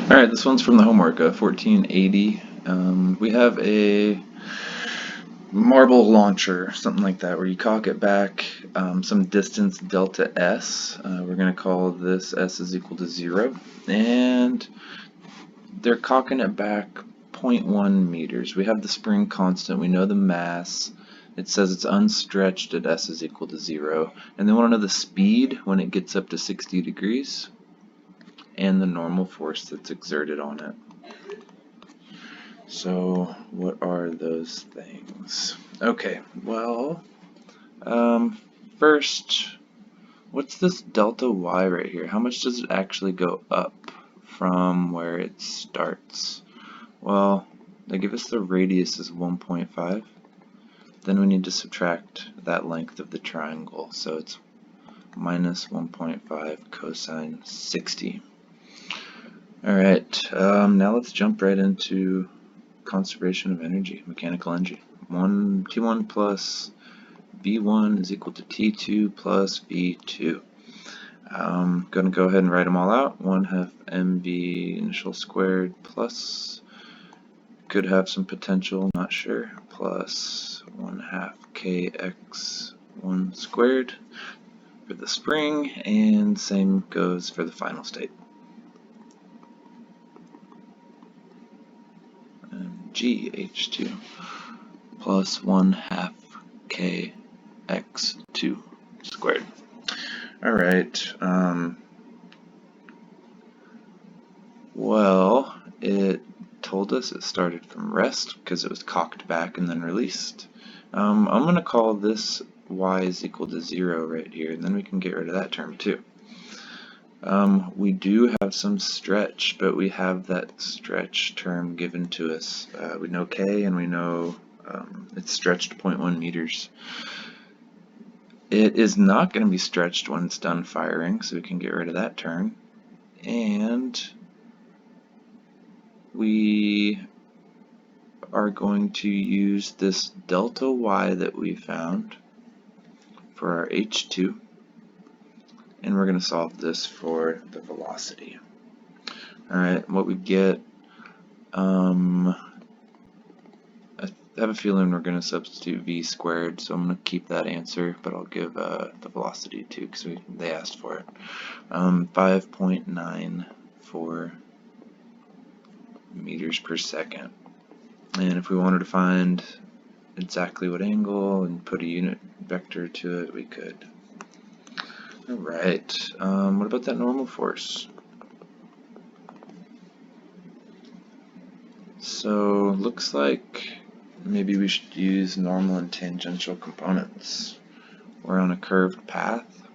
Alright, this one's from the homework, 1480. We have a marble launcher, something like that, where you cock it back some distance delta s. We're going to call this s is equal to 0. And they're cocking it back 0.1 meters. We have the spring constant, we know the mass. It says it's unstretched at s is equal to 0. And they want to know the speed when it gets up to 60 degrees. And the normal force that's exerted on it. So what are those things? Okay, well, first, what's this delta y right here? How much does it actually go up from where it starts? Well, they give us the radius is 1.5. Then we need to subtract that length of the triangle. So it's minus 1.5 cosine 60. Alright, now let's jump right into conservation of energy, mechanical energy. T1 plus V1 is equal to T2 plus V2. I'm going to go ahead and write them all out. 1/2 mv initial squared plus, could have some potential, not sure, plus 1/2 kx1 squared for the spring, and same goes for the final state. GH2 plus 1/2 kx2 squared. Alright, well, it told us it started from rest because it was cocked back and then released. I'm going to call this y is equal to 0 right here, and then we can get rid of that term too. We do have some stretch, but we have that stretch term given to us. We know k, and we know it's stretched 0.1 meters. It is not going to be stretched when it's done firing, so we can get rid of that term. And we are going to use this delta y that we found for our H2. And we're going to solve this for the velocity. Alright, what we get, I have a feeling we're going to substitute v squared, so I'm going to keep that answer, but I'll give the velocity too, because they asked for it. 5.94 meters per second. And if we wanted to find exactly what angle and put a unit vector to it, we could. Alright, what about that normal force? So, looks like maybe we should use normal and tangential components. We're on a curved path.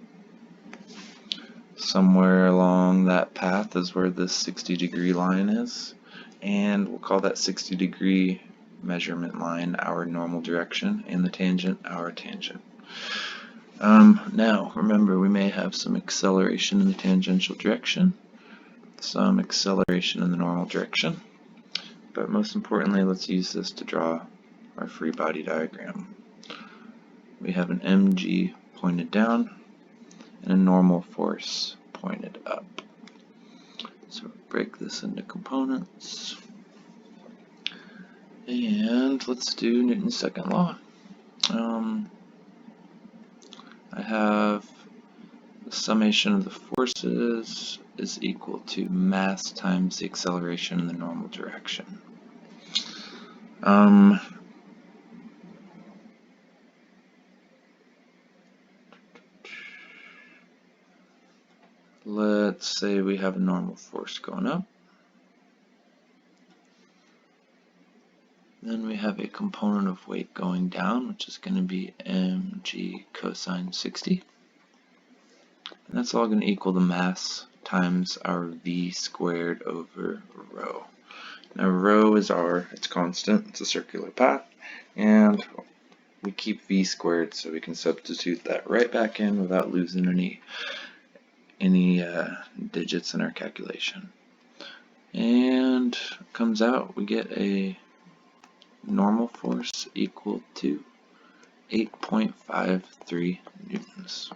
Somewhere along that path is where this 60-degree line is. And we'll call that 60-degree measurement line our normal direction, and the tangent our tangent. Now, remember, we may have some acceleration in the tangential direction, some acceleration in the normal direction, but most importantly, let's use this to draw our free body diagram. We have an mg pointed down and a normal force pointed up. So break this into components, and let's do Newton's second law. I have the summation of the forces is equal to mass times the acceleration in the normal direction. Let's say we have a normal force going up. Then we have a component of weight going down, which is going to be mg cosine 60. And that's all going to equal the mass times our v squared over rho. Now rho is it's constant, it's a circular path, and we keep v squared, so we can substitute that right back in without losing any digits in our calculation. And it comes out, we get a normal force equal to 8.53 newtons.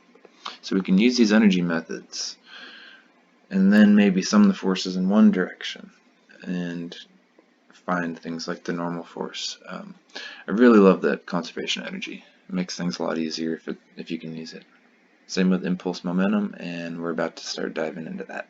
So we can use these energy methods and then maybe sum the forces in one direction and find things like the normal force. I really love that conservation energy. It makes things a lot easier if you can use it. Same with impulse momentum, and we're about to start diving into that.